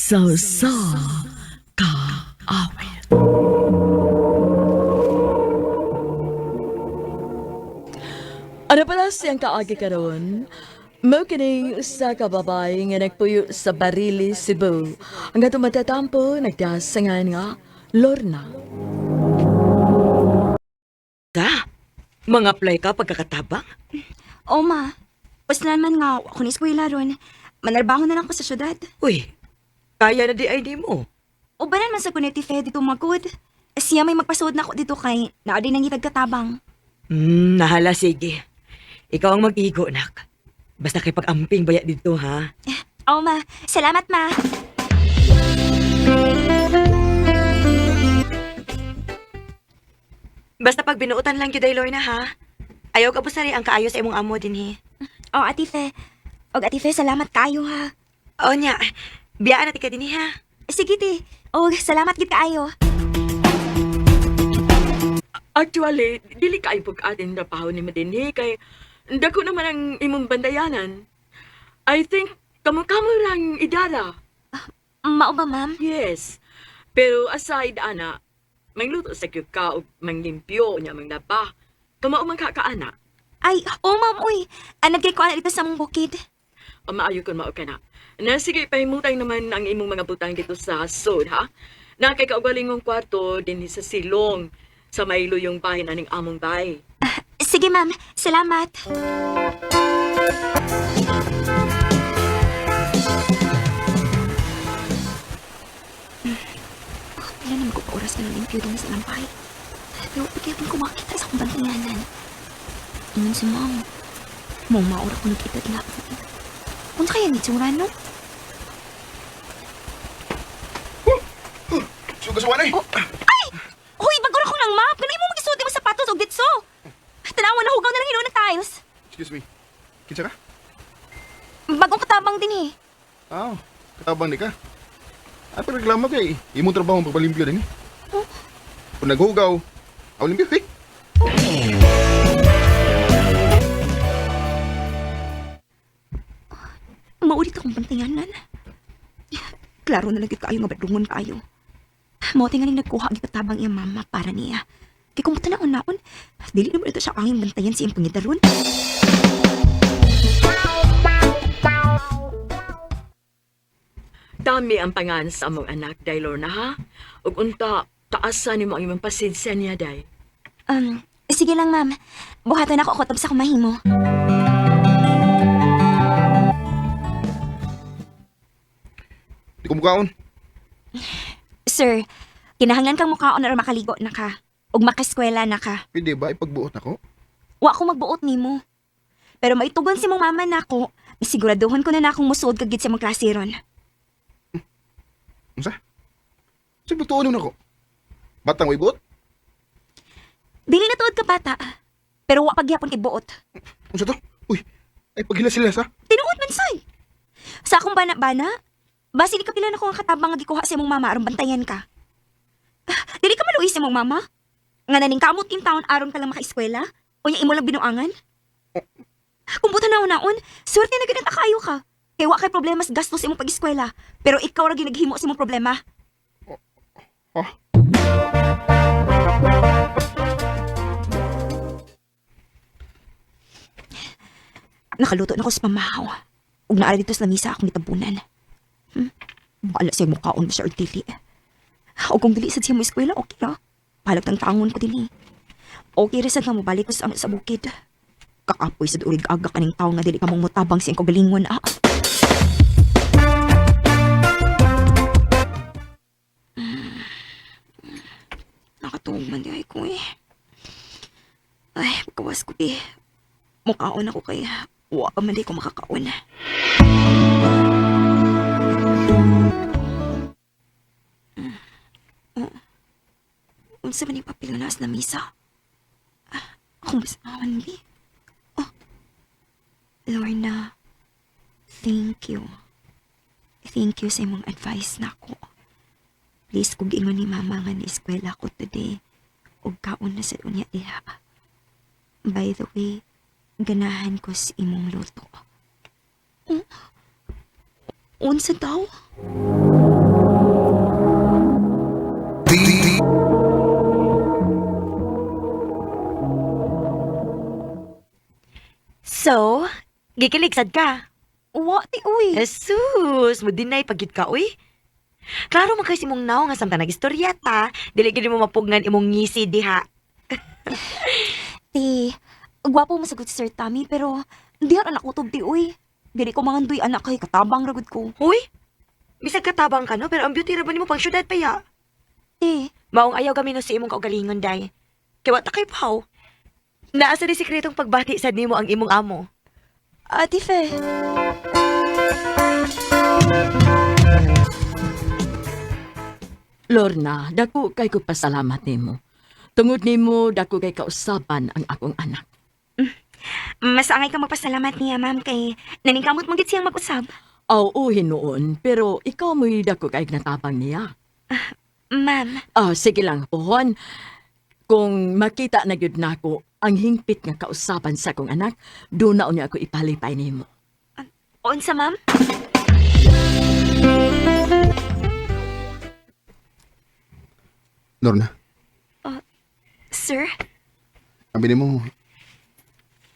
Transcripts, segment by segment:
So ka awit. Ano pala siyang kaagi karon? Mao kini usa ka babae nga nagpuyo sa Barili, Cebu. Ang ato matatampo nagdasangan nga Lorna. Ta, mga apply ka pagkakatabang? O ma, paslan man nga ako ni eskwela ron. Manarbaho na lang ko sa syudad. Uy, kaya na di ID mo. Ubanan man sa kuneti fe dito magod. Siya may magpasuod na ako dito kay naadi nang itag katabang. Nahala sige. Ikaw ang mag-igo, nak. Basta kay pag-amping baya dito, ha? O ma, salamat ma. Basta pag binuutan lang gyud Lorna, ha? Ayaw ka busari ang kaayo sa imong amo din, he. O ati fe. Og ati fe, salamat kayo ha. O nya, biyaan natin ka din, ha? Sige ti. Og salamat gid kaayo. Actually, dili kay pug atin na pahaw ni Madinhi kay dako naman ang imong bandayanan. I think kamo rang idara. Mao ba ma'am? Yes. Pero aside ana, mangluto sa kyuk ka o manglimpyo niya manglaba. Kamao man kakaana. Ay, o ma'am uy. Nagkay ko dito sa mong bukid. Maayo kon mao kana. Na sige pahimutay naman ang imong mga butang dito sa sod ha. Na kay kaugalingong kwarto din sa silong sa maylo yung bahay aning among bay. Sige ma'am, salamat. Pila naman ko pa oras ka ng limpyo din sa lampay. Pero pagkakang ko makita sa akong bantinganan. Ingon si ma'am. Mong maura ko nakita din ako. Kung kaya ni tsura, no? Suga sa wanay. Oh, ay! Hoy, bagor ako ng map. Ganun mo mag-isuot mo sapatos o ditso. Tanawan na hugaw na lang hinuon na tiles. Excuse me. Kinsa ka? Bagong katabang din eh. Katabang ni ka. Ay, reklamo kay imong trabaho ang pagpalimpyo din eh. Oh. Kung naghugaw, ako limpyo, eh. Maulit akong bantinganan. Klaro na lang kayo nga badungon kayo. Mao tingaling nagkuha ang katabang iyang mama para niya. Kaya kung matanaon-naon, dili naman ito siya angin bantayan si iyang pangidaron. Dami ang pangan sa among anak, day Lorna ha. Ug unta, taasan nimo ang imong pasensya niya, day. Sige lang ma'am. Buhatan ako kutob sa kumahimo. Di ko mukaon. Sir, kinahanglan kang mukhaon na makaligo na ka. Ug makaskwela na ka. Pwede ba ipagbuot ako? Wa ko magbuot nimo. Pero maitugon si mong mama nako, siguraduhon ko na akong musuod kagid sa mga klase ron. Unsa? Sige, tuon ako. Batang way buot? Dili na tuod ka bata, pero wa pagyapon kay buot. Unsa to? Uy, ay paghilas sila sa. Tinuod man say. Sa akong bana-bana, basi di ka pila na ko ang katabang nga gikuha sa imong mama aron bantayan ka. Dili ka maluis sa imong mama? Nga naning kamot in town aron ka lang makaeskwela? O nya imo lang binuangan? Kung buta naon, swerte na ganit kayo ka. Kaya wa kay problema sa gastos sa imong pag-eskwela, pero ikaw ra gyud naghimo sa imong problema. Ah, Nakaluto na ko sa pamahaw. Ug naara dito sa lamisa akong gitabunan. Bahala siya mukhaon mo siya or dili. O kung dili sad siya mo eskwela, okay ra. Pahalag tang tangon ko din eh. Okay ra sad nga mobalik ko sa bukid. Kaapoy sad urig aga kaning tawo nga dili ka mong mutabang siyang kagalingon. Nakatuog man di ay ko eh. Ay, pagkawas ko eh. Mukhaon ako kaya wa pa man di ko makakaon. Unsa man yung papel na sa misa? Akong basahan, bi. Oh. Lorna, thank you. Thank you sa imong advice na ko. Please, kung ingon ni mama nga ni eskwela ko today, ug kaon na sa unya diha. By the way, ganahan ko sa imong luto. Unsa daw? Gikiligsad ka. Wa, ti, uy. Jesus, mo dinay pagyud ka, uy. Klaro man kasi mong naw nga samtang nagistorya ta, dili gid mo mapugnan imong ngisi diha. Ti, gwapo mo sagot si Sir Tommy, pero di anak ko ti, uy. Dili ko mangandoy anak kay katabang ragod ko. Huy, bisag katabang ka no, pero ang beauty ra ba nimo pang syudad pa ya. Ti, Maong ayaw kami no sa imong kaugalingon, day. Kaya wata kay paw. Naasa di sikretong pagbati sad nimo ang imong amo. Ate Fe. Lorna, dako kay ko pasalamat nimo. Tungod nimo dako kay kausaban ang akong anak. Mas angay ka magpasalamat niya, ma'am, kay naningkamot mong git siyang mag-usab. Aw, uhin noon, pero ikaw mo'y dako kay natabang niya. Ma'am, Sige lang, pohon. Kung makita na gyud nako ang hingpit nga kausaban sa akong anak, doon na unya ako ipalipay nimo. unsa, ma'am? Lorna, Sir? sabi mo,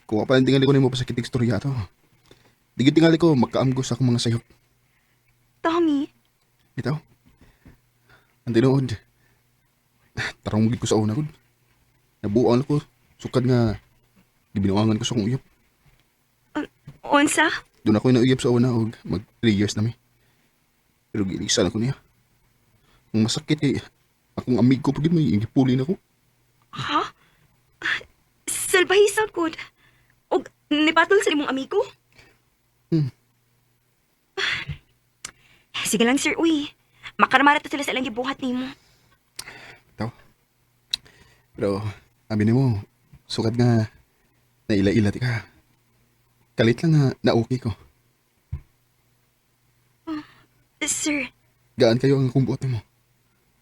kung pa tingali ko nimo pa sa kitig storya to. Digit tingali ko makaamgo sa akong mga sayop. Tommy? Bitaw. Ang tinuod. Tarong gid ko sa una ko. Nabuang ko. Sukad nga gibinuangan ko sa akong uyab. Unsa? Doon ako nauyab sa una og mag 3 years na mi. Pero gilisan ako niya. Ang masakit eh, akong amigo pagid may gipuli na ko. Ha? Salbahisan ko. Og nipatol sa imong amigo? Sige lang, sir. Uy, makaramarat to sila sa ilang gibuhat nimo. Bitaw. Pero, sabi mo, sukad nga naila-ila ti ka. Kalit lang nga na okay ko. Sir, Gaan kayo ang kumbuot mo.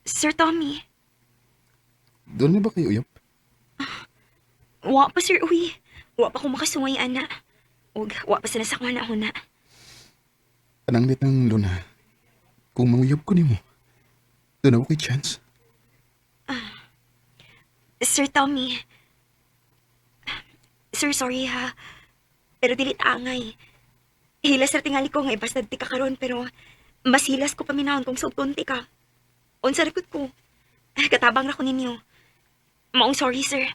Sir Tommy. Doon na ba kayo uyab? Wa pa, sir. Uy, wa pa ko makasungay, ana. Og wa pa sila sa kuna-huna. Pananglit ng Luna. Kung manguyab ko nimo, doon ako kay chance. Sir Tommy. Sir, sorry ha. Pero dilit angay. Hilas ra tingali ko nga ibastad ti ka karon, pero mas hilas ko paminahon kung sugton ti ka. Unsa rekod ko. Katabang ra ko ninyo. Maong sorry, sir.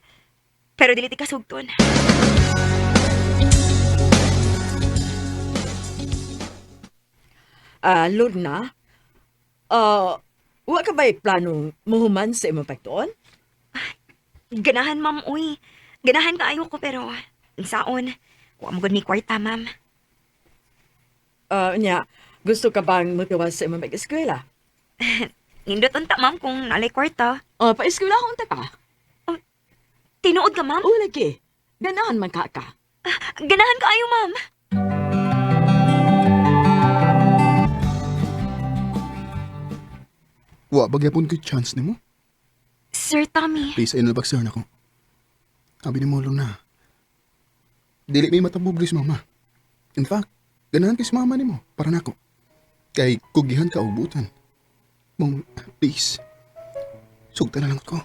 Pero dili ti ka sugton. Lorna, wa ka ba'y planong muhuman sa imong pagtuon? Ganahan, ma'am, uy. Ganahan kaayo ko, pero saon. Wa mo gud ni kwarta, ma'am. Gusto ka bang matuwas sa imong pag-eskwela? Nindot unta, ma'am, kung nalay kwarta. Pa-eskwela akong ka. Tinuod ka, ma'am? O, lagi. Ganahan man ka. Ganahan kaayo, ma'am. Wa bagyapon kay chance nimo. Sir Tommy. Please, ayun na bagsar na ko. Sabi ni mo, Luna. Dili may matabog si mama. In fact, ganahan kay si mama ni mo, para nako. Kay kugihan ka ubutan. Mong, please. Sugta na lang ko.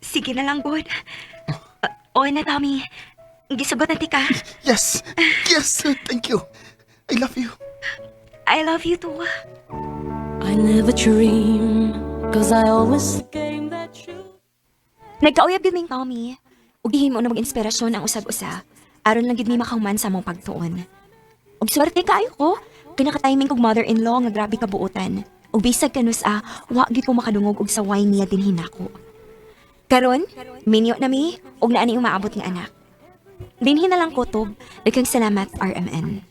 Sige na lang, good. Oy na, Tommy. Gisugot na ti ka. Yes! Yes! Thank you! I love you! I love you too. I never dream, cause I always game that you. Nagkauyab gid ming Tommy. Ug gihimo na mag-inspirasyon ang usag-usa. Aron lang gid mi makahuman sa mong pagtuon. Ug swerte kaayo ko. Kinaka-timing kog mother-in-law nga grabe kabuotan. Ug bisag kanus wa gid ko makadungog og saway niya dinhi nako. Karon, minyo na mi ug naani umaabot nga anak. Dinhi na lang kutob. Daghang salamat, RMN.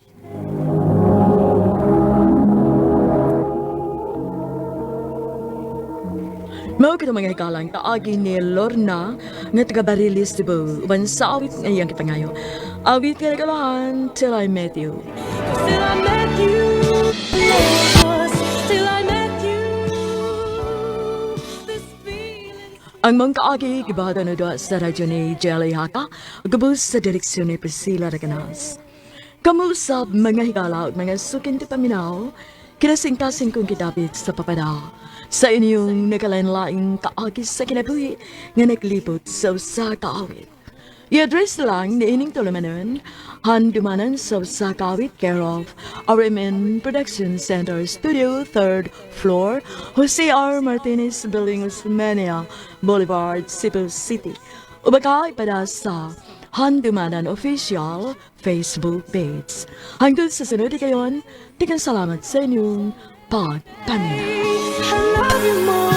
Mao kita mga hikalang kaagi ni Lorna nga taga Barilis Cebu. Uban sa awit ngayang kipangayo. Awit nga nagalahan till I met you. Till I met you, till I met you. This feeling. Ang mga kaagi gibahada na doon sa radyo ni Jelly Haka, gabos sa direksyon ni Priscilla Raganas. Kamusap mga hikala at mga sukin ti paminaw, kinasing-kasing kong kitapit sa papada. Sa inyong nakalain-laing kaagi sa kinabuhi nga naglibot sa usa kaawit. I-address lang ni ining tulumanon, handumanan sa kawit care of RMN Production Center Studio, 3rd floor, Jose R. Martinez Building, Usmania Boulevard, Cebu City. Ubaka ipada sa Handumanan Official Facebook page. Hanggang sa sunod kayon, tigang salamat sa inyong pagpaminaw. I love you more.